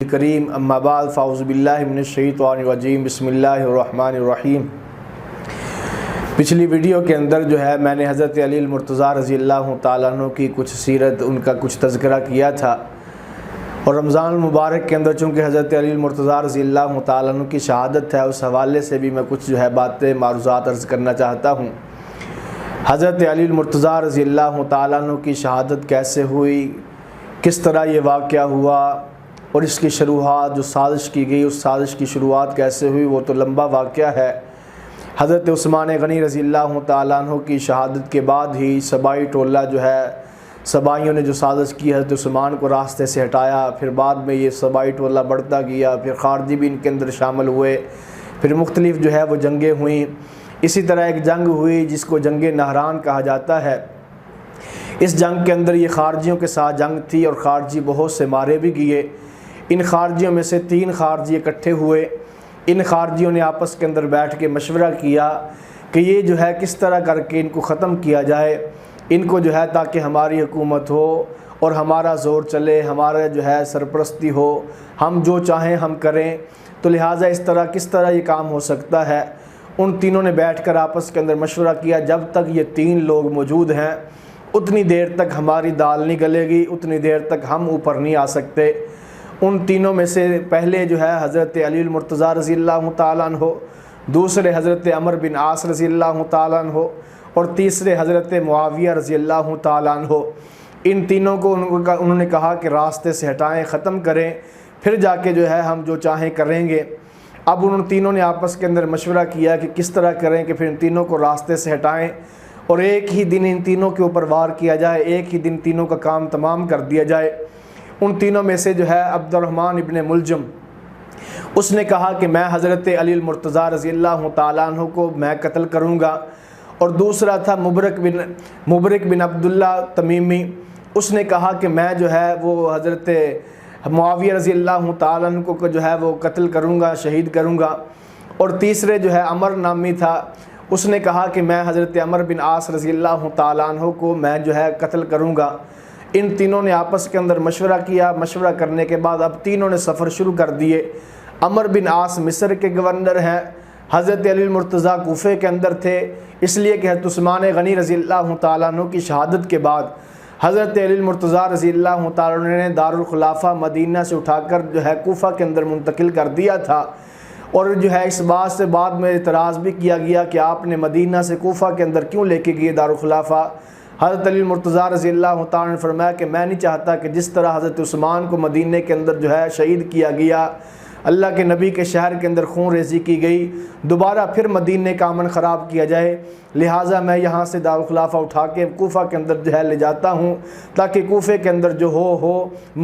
کریم اما بعد فاعوذ باللہ من الشیطان الرجیم بسم اللہ الرحمن الرحیم۔ پچھلی ویڈیو کے اندر جو ہے میں نے حضرت علی المرتضیٰ رضی اللہ تعالیٰ عنہ کی کچھ سیرت، ان کا کچھ تذکرہ کیا تھا، اور رمضان المبارک کے اندر چونکہ حضرت علی المرتضیٰ رضی اللہ تعالیٰ عنہ کی شہادت ہے، اس حوالے سے بھی میں کچھ جو ہے باتیں معروضات عرض کرنا چاہتا ہوں۔ حضرت علی المرتضیٰ رضی اللہ تعالیٰ عنہ کی شہادت کیسے ہوئی، کس طرح یہ واقعہ ہوا، اور اس کی شروعات جو سازش کی گئی اس سازش کی شروعات کیسے ہوئی، وہ تو لمبا واقعہ ہے۔ حضرت عثمان غنی رضی اللہ تعالیٰ عنہ کی شہادت کے بعد ہی سبائی ٹولہ جو ہے، سبائیوں نے جو سازش کی حضرت عثمان کو راستے سے ہٹایا، پھر بعد میں یہ سبائی ٹولہ بڑھتا گیا، پھر خارجی بھی ان کے اندر شامل ہوئے، پھر مختلف جو ہے وہ جنگیں ہوئیں۔ اسی طرح ایک جنگ ہوئی جس کو جنگ نہران کہا جاتا ہے۔ اس جنگ کے اندر یہ خارجیوں کے ساتھ جنگ تھی اور خارجی بہت سے مارے بھی گئے۔ ان خارجیوں میں سے 3 خارجی اکٹھے ہوئے۔ ان خارجیوں نے آپس کے اندر بیٹھ کے مشورہ کیا کہ یہ جو ہے کس طرح کر کے ان کو ختم کیا جائے، ان کو جو ہے تاکہ ہماری حکومت ہو اور ہمارا زور چلے، ہمارا جو ہے سرپرستی ہو، ہم جو چاہیں ہم کریں، تو لہٰذا اس طرح کس طرح یہ کام ہو سکتا ہے۔ ان تینوں نے بیٹھ کر آپس کے اندر مشورہ کیا، جب تک یہ 3 لوگ موجود ہیں اتنی دیر تک ہماری دال نہیں گلے گی، اتنی دیر تک ہم اوپر نہیں آ سکتے۔ ان تینوں میں سے پہلے جو ہے حضرت علی المرتضیٰ رضی اللہ تعالیٰ عنہ، دوسرے حضرت عمر بن عاص رضی اللہ تعالیٰ عنہ، اور تیسرے حضرت معاویہ رضی اللہ تعالیٰ عنہ۔ ان تینوں کو انہوں نے کہا کہ راستے سے ہٹائیں، ختم کریں، پھر جا کے جو ہے ہم جو چاہیں کریں گے۔ اب ان تینوں نے آپس کے اندر مشورہ کیا کہ کس طرح کریں کہ پھر ان تینوں کو راستے سے ہٹائیں اور ایک ہی دن ان تینوں کے اوپر وار کیا جائے، ایک ہی دن تینوں کا کام تمام کر دیا جائے۔ ان تینوں میں سے جو ہے عبد الرحمن ابن ملجم، اس نے کہا کہ میں حضرت علی المرتضیٰ رضی اللہ تعالیٰ عنہ کو میں قتل کروں گا، اور دوسرا تھا مبرک بن عبداللہ تمیمی، اس نے کہا کہ میں جو ہے وہ حضرت معاویہ رضی اللہ تعالیٰ عنہ کو جو ہے وہ قتل کروں گا، شہید کروں گا، اور تیسرے جو ہے عمر نامی تھا، اس نے کہا کہ میں حضرت عمر بن عاص رضی اللہ تعالیٰ عنہ کو میں جو ہے قتل کروں گا۔ ان تینوں نے آپس کے اندر مشورہ کیا، مشورہ کرنے کے بعد اب تینوں نے سفر شروع کر دیے۔ عمر بن عاص مصر کے گورنر ہیں، حضرت علی المرتضیٰ کوفے کے اندر تھے، اس لیے کہ حضرت عثمان غنی رضی اللہ تعالیٰ عنہ کی شہادت کے بعد حضرت علی المرتضیٰ رضی اللہ تعالیٰ عنہ نے دارالخلافہ مدینہ سے اٹھا کر جو ہے کوفہ کے اندر منتقل کر دیا تھا، اور جو ہے اس بات سے بعد میں اعتراض بھی کیا گیا کہ آپ نے مدینہ سے کوفہ کے اندر کیوں لے کے گئے دارالخلافہ۔ حضرت علی المرتضیٰ رضی اللہ تعالیٰ نے فرمایا کہ میں نہیں چاہتا کہ جس طرح حضرت عثمان کو مدینہ کے اندر جو ہے شہید کیا گیا، اللہ کے نبی کے شہر کے اندر خون ریزی کی گئی، دوبارہ پھر مدینہ کا امن خراب کیا جائے، لہٰذا میں یہاں سے دارالخلافہ اٹھا کے کوفہ کے اندر جو ہے لے جاتا ہوں تاکہ کوفے کے اندر جو ہو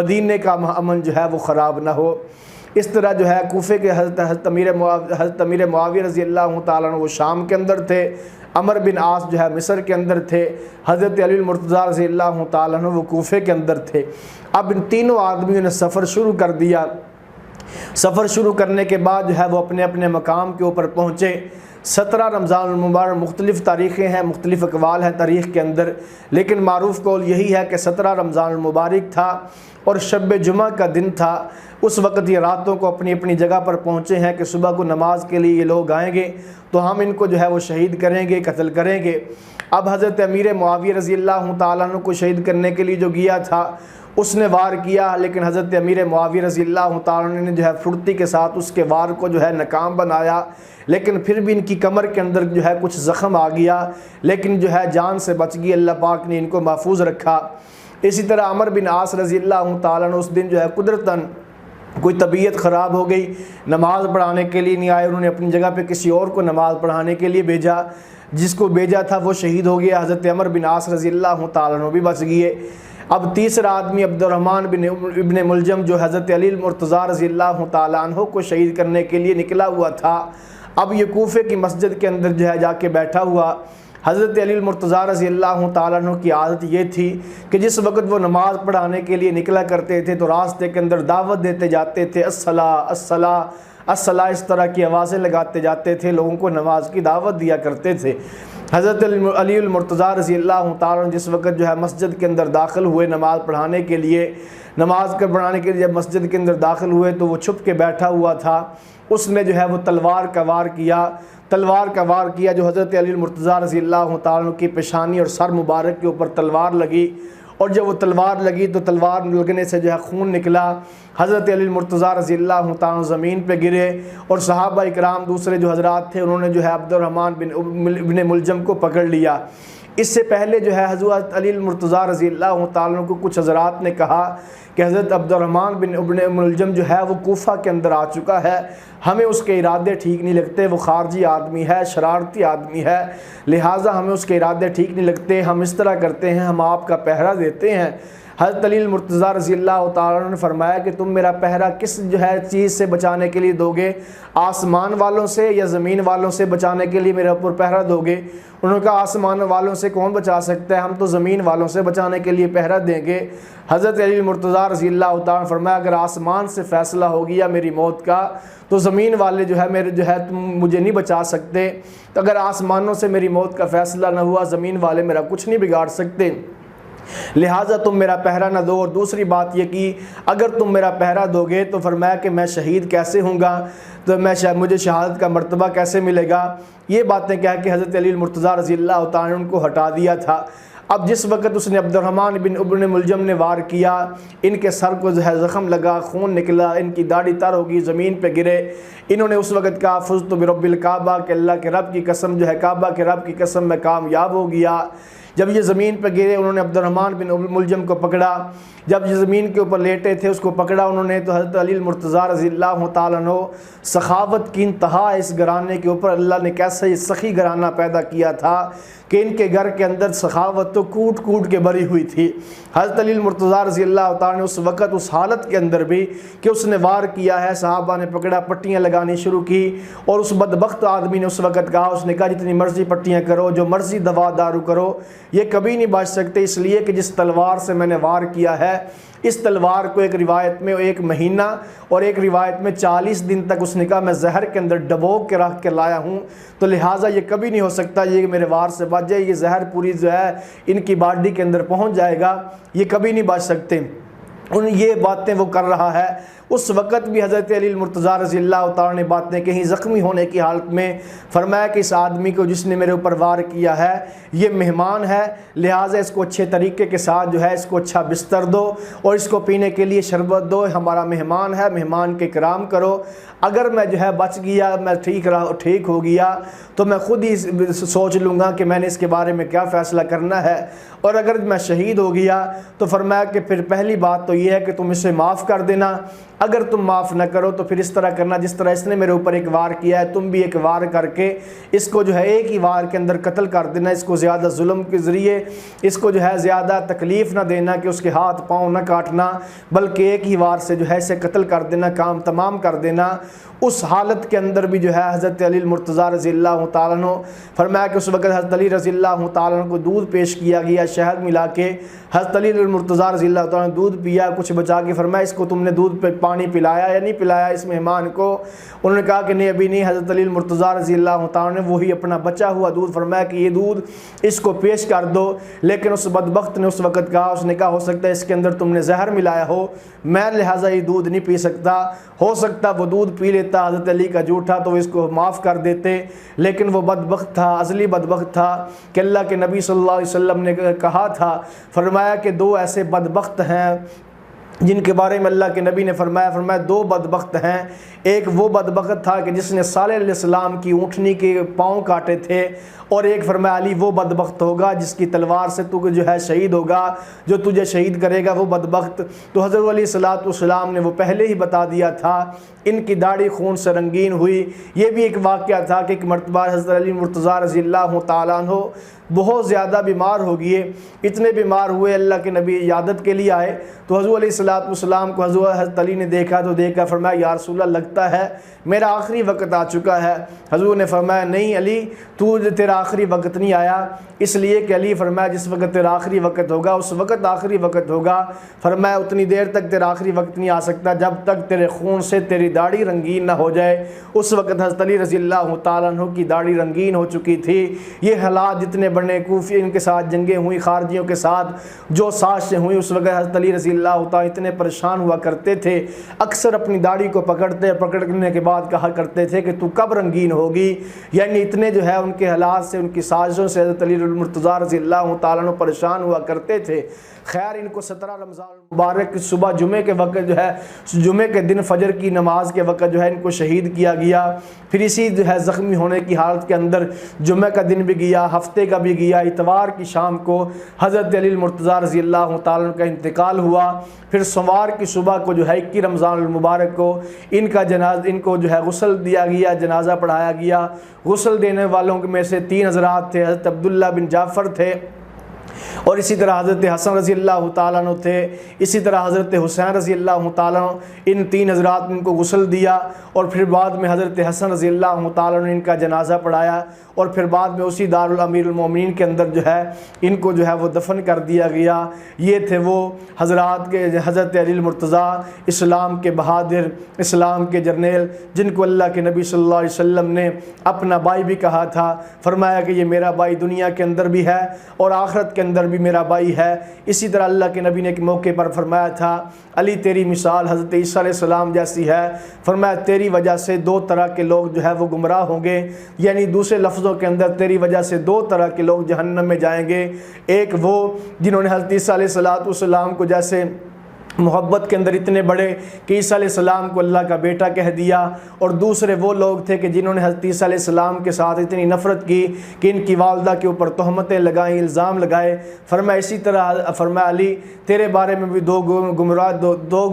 مدینہ کا امن جو ہے وہ خراب نہ ہو۔ اس طرح جو ہے کوفے کے حضرت امیر معاویہ رضی اللہ تعالیٰ عنہ وہ شام کے اندر تھے، عمر بن عاص جو ہے مصر کے اندر تھے، حضرت علی المرتضیٰ رضی اللہ تعالیٰ عنہ وہ کوفے کے اندر تھے۔ اب ان تینوں آدمیوں نے سفر شروع کر دیا۔ سفر شروع کرنے کے بعد جو ہے وہ اپنے اپنے مقام کے اوپر پہنچے۔ 17 رمضان المبارک، مختلف تاریخیں ہیں، مختلف اقوال ہیں تاریخ کے اندر، لیکن معروف قول یہی ہے کہ 17 رمضان المبارک تھا اور شب جمعہ کا دن تھا۔ اس وقت یہ راتوں کو اپنی اپنی جگہ پر پہنچے ہیں کہ صبح کو نماز کے لیے یہ لوگ آئیں گے تو ہم ان کو جو ہے وہ شہید کریں گے، قتل کریں گے۔ اب حضرت امیر معاویہ رضی اللہ تعالیٰ عنہ کو شہید کرنے کے لیے جو گیا تھا اس نے وار کیا، لیکن حضرت امیر معاویہ رضی اللہ تعالیٰ عنہ نے جو ہے پھرتی کے ساتھ اس کے وار کو جو ہے ناکام بنایا، لیکن پھر بھی ان کی کمر کے اندر جو ہے کچھ زخم آ گیا، لیکن جو ہے جان سے بچ گئی، اللہ پاک نے ان کو محفوظ رکھا۔ اسی طرح عمر بن عاص رضی اللہ تعالیٰ عنہ اس دن جو ہے قدرتاً کوئی طبیعت خراب ہو گئی، نماز پڑھانے کے لیے نہیں آئے، انہوں نے اپنی جگہ پہ کسی اور کو نماز پڑھانے کے لیے بھیجا، جس کو بھیجا تھا وہ شہید ہو گیا، حضرت عمر بن عاص رضی اللہ تعالیٰ عنہ بھی بچ گئے۔ اب تیسرا آدمی عبد الرحمن ابن ملجم جو حضرت علی المرتضیٰ رضی اللہ تعالیٰ عنہ کو شہید کرنے کے لیے نکلا ہوا تھا، اب یہ کوفے کی مسجد کے اندر جو ہے جا کے بیٹھا ہوا۔ حضرت علی المرتضیٰ رضی اللہ تعالیٰ عنہ کی عادت یہ تھی کہ جس وقت وہ نماز پڑھانے کے لیے نکلا کرتے تھے تو راستے کے اندر دعوت دیتے جاتے تھے، الصلاۃ الصلاۃ الصلاۃ، اس طرح کی آوازیں لگاتے جاتے تھے، لوگوں کو نماز کی دعوت دیا کرتے تھے۔ حضرت علی المرتضیٰ رضی اللہ تعالیٰ عنہ جس وقت جو ہے مسجد کے اندر داخل ہوئے نماز پڑھانے کے لیے، نماز کا پڑھانے کے لیے جب مسجد کے اندر داخل ہوئے تو وہ چھپ کے بیٹھا ہوا تھا، اس نے جو ہے وہ تلوار کا وار کیا جو حضرت علی المرتضیٰ رضی اللہ تعالیٰ عنہ کی پیشانی اور سر مبارک کے اوپر تلوار لگی، اور جب وہ تلوار لگی تو تلوار لگنے سے جو ہے خون نکلا۔ حضرت علی المرتضیٰ رضی اللہ تعالیٰ عنہ زمین پہ گرے، اور صحابہ اکرام دوسرے جو حضرات تھے انہوں نے جو ہے عبد الرحمن بن ملجم کو پکڑ لیا۔ اس سے پہلے جو ہے حضرت علی المرتضیٰ رضی اللہ تعالیٰ عنہ کو کچھ حضرات نے کہا کہ حضرت عبد الرحمن بن ملجم جو ہے وہ کوفہ کے اندر آ چکا ہے، ہمیں اس کے ارادے ٹھیک نہیں لگتے، وہ خارجی آدمی ہے، شرارتی آدمی ہے، لہٰذا ہمیں اس کے ارادے ٹھیک نہیں لگتے، ہم اس طرح کرتے ہیں، ہم آپ کا پہرا دیتے ہیں۔ حضرت علی المرتضیٰ رضی اللہ تعالیٰ عنہ نے فرمایا کہ تم میرا پہرا کس جو ہے چیز سے بچانے کے لیے دو گے، آسمان والوں سے یا زمین والوں سے بچانے کے لیے میرے اوپر پہرا دو گے؟ انہوں نے کہا آسمان والوں سے کون بچا سکتا ہے، ہم تو زمین والوں سے بچانے کے لیے پہرا دیں گے۔ حضرت علی المرتضیٰ رضی اللہ تعالیٰ نے فرمایا اگر آسمان سے فیصلہ ہو گیا میری موت کا تو زمین والے جو ہے میرے جو ہے تم مجھے نہیں بچا سکتے، تو اگر آسمانوں سے میری موت کا فیصلہ نہ ہوا زمین والے میرا کچھ نہیں بگاڑ سکتے، لہٰذا تم میرا پہرا نہ دو۔ اور دوسری بات یہ کہ اگر تم میرا پہرا دو گے تو فرمایا کہ میں شہید کیسے ہوں گا، تو مجھے شہادت کا مرتبہ کیسے ملے گا؟ یہ باتیں کہہ کے حضرت علی المرتضیٰ رضی اللہ تعالیٰ عنہ ان کو ہٹا دیا تھا۔ اب جس وقت اس نے عبد الرحمن بن ملجم نے وار کیا، ان کے سر کو جو ہے زخم لگا، خون نکلا، ان کی داڑھی تر ہوگی، زمین پہ گرے۔ انہوں نے اس وقت کہا فزت برب الکعبہ کہ اللہ کے رب کی قسم جو ہے، کعبہ کے رب کی قسم میں کامیاب ہو گیا۔ جب یہ زمین پہ گرے انہوں نے عبد الرحمن بن ملجم کو پکڑا، جب یہ زمین کے اوپر لیٹے تھے اس کو پکڑا انہوں نے، تو حضرت علی المرتضیٰ رضی اللہ تعالیٰ عنہ سخاوت کی انتہا اس گھرانے کے اوپر، اللہ نے کیسے یہ سخی گھرانہ پیدا کیا تھا کہ ان کے گھر کے اندر سخاوت تو کوٹ کوٹ کے بری ہوئی تھی۔ حضرت علی المرتضیٰ رضی اللہ تعالیٰ نے اس وقت اس حالت کے اندر بھی کہ اس نے وار کیا ہے، صحابہ نے پکڑا، پٹیاں لگانی شروع کی، اور اس بدبخت آدمی نے اس وقت کہا، اس نے کہا جتنی مرضی پٹیاں کرو، جو مرضی دوا دارو کرو، یہ کبھی نہیں بچ سکتے، اس لیے کہ جس تلوار سے میں نے وار کیا ہے اس تلوار کو ایک روایت میں 1 مہینہ اور ایک روایت میں 40 دن تک اس نے کہا میں زہر کے اندر ڈبو کے رکھ کے لایا ہوں، تو لہٰذا یہ کبھی نہیں ہو سکتا یہ میرے وار سے بچ جائے، یہ زہر پوری جو ہے ان کی باڈی کے اندر پہنچ جائے گا، یہ کبھی نہیں بچ سکتے۔ یہ باتیں وہ کر رہا ہے، اس وقت بھی حضرت علی المرتضیٰ رضی اللہ تعالیٰ نے باتیں کہیں، زخمی ہونے کی حالت میں فرمایا کہ اس آدمی کو جس نے میرے اوپر وار کیا ہے یہ مہمان ہے، لہٰذا اس کو اچھے طریقے کے ساتھ جو ہے اس کو اچھا بستر دو اور اس کو پینے کے لیے شربت دو، ہمارا مہمان ہے، مہمان کے کرام کرو۔ اگر میں جو ہے بچ گیا، میں ٹھیک ہو گیا تو میں خود ہی سوچ لوں گا کہ میں نے اس کے بارے میں کیا فیصلہ کرنا ہے، اور اگر میں شہید ہو گیا تو فرمایا کہ پھر پہلی بات تو یہ ہے کہ تم اسے معاف کر دینا، اگر تم معاف نہ کرو تو پھر اس طرح کرنا جس طرح اس نے میرے اوپر ایک وار کیا ہے، تم بھی ایک وار کر کے اس کو جو ہے ایک ہی وار کے اندر قتل کر دینا، اس کو زیادہ ظلم کے ذریعے اس کو جو ہے زیادہ تکلیف نہ دینا کہ اس کے ہاتھ پاؤں نہ کاٹنا، بلکہ ایک ہی وار سے جو ہے اسے قتل کر دینا، کام تمام کر دینا۔ اس حالت کے اندر بھی جو ہے حضرت علی المرتضیٰ رضی اللہ تعالیٰ عنہ فرمایا کہ اس وقت حضرت علی رضی اللہ تعالیٰ عنہ کو دودھ پیش کیا گیا، شہد ملا کے، حضرت علی المرتضیٰ رضی اللہ تعالیٰ نے دودھ پیا، کچھ بچا کے فرمایا اس کو تم نے دودھ پہ پانی پلایا یا نہیں پلایا اس مہمان کو؟ انہوں نے کہا کہ نہیں ابھی نہیں۔ حضرت علی المرتضیٰ رضی اللہ تعالیٰ نے وہی اپنا بچا ہوا دودھ فرمایا کہ یہ دودھ اس کو پیش کر دو، لیکن اس بدبخت نے اس وقت کہا، اس نے کہا ہو سکتا ہے اس کے اندر تم نے زہر ملایا ہو، میں لہٰذا یہ دودھ نہیں پی سکتا، ہو سکتا وہ دودھ پی لیتا، حضرت علی کا جھوٹا تو وہ اس کو معاف کر دیتے، لیکن وہ بدبخت تھا، ازلی بدبخت تھا کہ اللہ کے نبی صلی اللہ علیہ وسلم نے کہا تھا، فرمایا کہ 2 ایسے بدبخت ہیں جن کے بارے میں اللہ کے نبی نے فرمایا 2 بدبخت ہیں، ایک وہ بدبخت تھا کہ جس نے صالح علیہ السلام کی اونٹنی کے پاؤں کاٹے تھے، اور ایک فرمایا علی وہ بدبخت ہوگا جس کی تلوار سے تو جو ہے شہید ہوگا، جو تجھے شہید کرے گا وہ بدبخت۔ تو حضرت علیہ السلام نے وہ پہلے ہی بتا دیا تھا، ان کی داڑھی خون سے رنگین ہوئی۔ یہ بھی ایک واقعہ تھا کہ ایک مرتبہ حضرت علی مرتضیٰ رضی اللہ تعالیٰ عنہ بہت زیادہ بیمار ہو گئے، اتنے بیمار ہوئے اللہ کے نبی عیادت کے لیے آئے، تو حضور علیہ السلام کو حضرت علی نے دیکھا فرمایا یا رسول اللہ لگتا ہے میرا آخری وقت آ چکا ہے۔ حضور نے فرمایا نہیں علی تیرا آخری وقت نہیں آیا، اس لیے کہ علی فرمایا جس وقت تیرا آخری وقت ہوگا اس وقت آخری وقت ہوگا، فرمایا اتنی دیر تک تیرا آخری وقت نہیں آ سکتا جب تک تیرے خون سے تیری داڑھی رنگین نہ ہو جائے۔ اس وقت حضرت علی رضی اللہ تعالیٰ عنہ کی داڑھی رنگین ہو چکی تھی۔ یہ حالات جتنے بنے کوفی ان کے ساتھ جنگیں ہوئی، خارجیوں کے ساتھ جو سازشیں ہوئی، اس وقت حضرت علی رضی اللہ تعالیٰ اتنے پریشان ہوا کرتے تھے، اکثر اپنی داڑھی کو پکڑنے کے بعد کہا کرتے تھے کہ تو کب رنگین ہوگی، یعنی اتنے جو ہے ان کے حالات سے، ان کی سازشوں سے حضرت علی المرتضیٰ رضی اللہ تعالیٰ عنہ پریشان ہوا کرتے تھے۔ خیر ان کو 17 رمضان مبارک صبح جمعے کے وقت جو ہے، جمعے کے دن فجر کی نماز کے وقت جو ہے ان کو شہید کیا گیا۔ پھر اسی جو ہے زخمی ہونے کی حالت کے اندر جمعہ کا دن بھی گیا، ہفتے کا بھی گیا، اتوار کی شام کو حضرت علی المرتضیٰ رضی اللہ تعالیٰ عنہ کا انتقال ہوا۔ پھر سوموار کی صبح کو جو ہے 21 رمضان المبارک کو ان کو جو ہے غسل دیا گیا، جنازہ پڑھایا گیا۔ غسل دینے والوں میں سے 3 حضرات تھے، حضرت عبداللہ بن جعفر تھے، اور اسی طرح حضرت حسن رضی اللہ تعالیٰ عنہ تھے، اسی طرح حضرت حسین رضی اللہ تعالیٰ عنہ۔ ان 3 حضرات نے ان کو غسل دیا، اور پھر بعد میں حضرت حسن رضی اللہ تعالیٰ عنہ نے ان کا جنازہ پڑھایا، اور پھر بعد میں اسی دارالامیر المومنین کے اندر جو ہے ان کو جو ہے وہ دفن کر دیا گیا۔ یہ تھے وہ حضرات کے حضرت علی المرتضیٰ، اسلام کے بہادر، اسلام کے جرنیل، جن کو اللہ کے نبی صلی اللہ علیہ وسلم نے اپنا بھائی بھی کہا تھا، فرمایا کہ یہ میرا بھائی دنیا کے اندر بھی ہے اور آخرت کے اندر بھی میرا بھائی ہے۔ اسی طرح اللہ کے نبی نے ایک موقع پر فرمایا تھا، علی تیری مثال حضرت عیسیٰ علیہ السلام جیسی ہے، فرمایا تیری وجہ سے 2 طرح کے لوگ جو ہے وہ گمراہ ہوں گے، یعنی دوسرے لفظوں کے اندر تیری وجہ سے 2 طرح کے لوگ جہنم میں جائیں گے۔ ایک وہ جنہوں نے حضرت عیسیٰ علیہ السلام کو جیسے محبت کے اندر اتنے بڑے کہ عیسیٰ علیہ السلام کو اللہ کا بیٹا کہہ دیا، اور دوسرے وہ لوگ تھے کہ جنہوں نے حضرت عیسیٰ علیہ السلام کے ساتھ اتنی نفرت کی کہ ان کی والدہ کے اوپر تہمتیں لگائیں، الزام لگائے۔ فرمایا اسی طرح فرمایا علی تیرے بارے میں بھی 2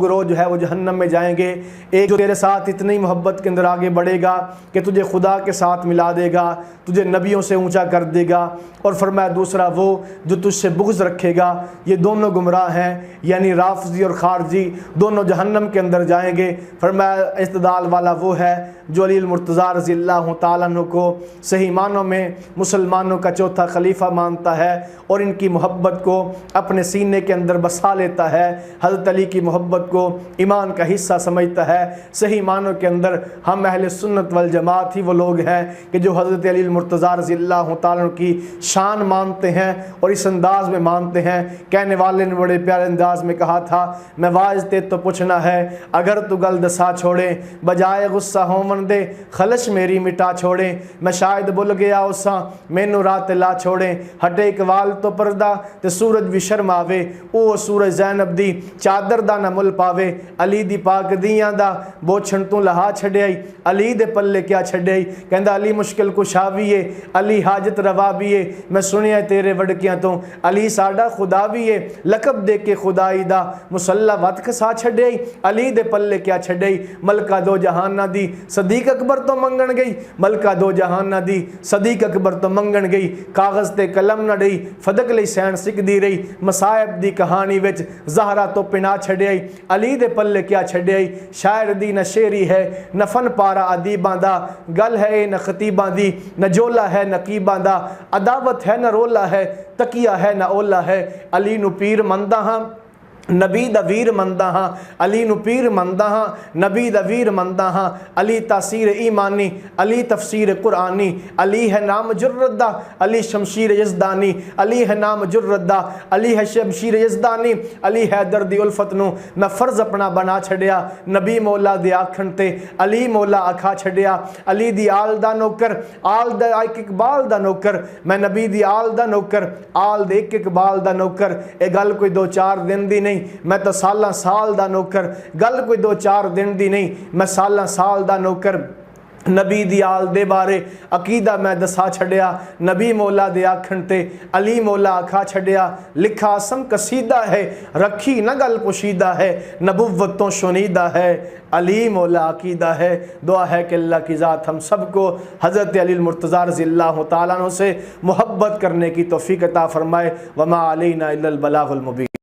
گروہ جو ہے وہ جہنم میں جائیں گے، ایک جو تیرے ساتھ اتنی محبت کے اندر آگے بڑھے گا کہ تجھے خدا کے ساتھ ملا دے گا، تجھے نبیوں سے اونچا کر دے گا، اور فرمایا دوسرا وہ جو تجھ سے بغض رکھے گا۔ یہ دونوں گمراہ ہیں، یعنی رافضی اور خارجی دونوں جہنم کے اندر جائیں گے۔ فرمایا اعتدال والا وہ ہے جو علی المرتضیٰ رضی اللہ تعالیٰ عنہ کو صحیح معنوں میں مسلمانوں کا چوتھا خلیفہ مانتا ہے، اور ان کی محبت کو اپنے سینے کے اندر بسا لیتا ہے، حضرت علی کی محبت کو ایمان کا حصہ سمجھتا ہے۔ صحیح معنوں کے اندر ہم اہل سنت والجماعت ہی وہ لوگ ہیں کہ جو حضرت علی المرتضیٰ رضی اللہ تعالیٰ عنہ کی شان مانتے ہیں اور اس انداز میں مانتے ہیں۔ کہنے والے نے بڑے پیارے انداز میں کہا تھا، میں واعظ تے تو پوچھنا ہے اگر تو گل دسا چھوڑے، بجائے غصہ ہون دے خلش میری مٹا چھوڑے، میں شاید بھول گیا اساں مینوں رات لا چھوڑے، ہٹے اقوال تو پردہ تے سورج بھی شرماوے، او سورج زینب دی چادر دا نہ مل پاوے، علی دی پاک دیاں دا بوچھن تو لہا چھڈیائی، علی دے پلے کیا چھڈیائی، کہندا علی مشکل کشا بھی ہے، علی حاجت روا بھی ہے، میں سنیا تیرے وڑکیاں تو علی ساڈا خدا بھی ہے، لقب دے کے خدائی دا مسلح وت کسا چھڈیائی، علی دے پلے کیا چھڈیائی، ملکہ 2 جہان نہ دی صدیق اکبر تو منگن گئی، ملکہ 2 جہان نہ دی صدیق اکبر تو منگن گئی، کاغذ تے قلم نہ ڈئی فدق لئی سین سکھ دی رہی، مصائب دی کہانی وچ زہرا تو پنا چھڈیائی، علی دے پلے کیا چھڈیائی، شاعر دی نہ شیری ہے نہ فن پارا ادیباں دا، گل ہے نہ خطیباں دی نہ جولا ہے نقیباں دا، عداوت ہے نہ رولا ہے، تکیہ ہے نہ اولا ہے، علی نو پیر مندا ہاں نبی دا ویر مندا ہاں، علی نو پیر مندا ہاں نبی دا ویر مندا ہاں، علی تاثیر ایمانی، علی تفسیر قرآنی، علی ہے نام جرت دا، علی شمشیر یزدانی، علی ہے نام جرت دا، علی ہے شمشیر یزدانی، علی ہے دردی الفت نو میں فرض اپنا بنا چھڈیا، نبی مولا دے آکھن تے علی مولا آکھا چھڈیا، علی دی آل دا نوکر، آل دا ایک اقبال دا نوکر، میں نبی دی آل دا نوکر، آل دے ایک اقبال دا نوکر، اے گل کوئی 2-4 دن دی نہیں، میں تو سالاں سال دا نوکر، گل کوئی 2-4 دن دی نہیں، میں سالاں سال دا نوکر، نبی دی آل دے بارے عقیدہ میں دسا چھڈیا، نبی مولا دے آکھن تے علی مولا آکھا چھڈیا، لکھا اسم قصیدہ ہے رکھی نہ گل پوشیدہ ہے، نبوت تو شنیدہ ہے، علی مولا عقیدہ ہے۔ دعا ہے کہ اللہ کی ذات ہم سب کو حضرت علی المرتضیٰ رضی اللہ تعالیٰ عنہ سے محبت کرنے کی توفیق عطا فرمائے۔ وما علینا الا البلاغ المبین۔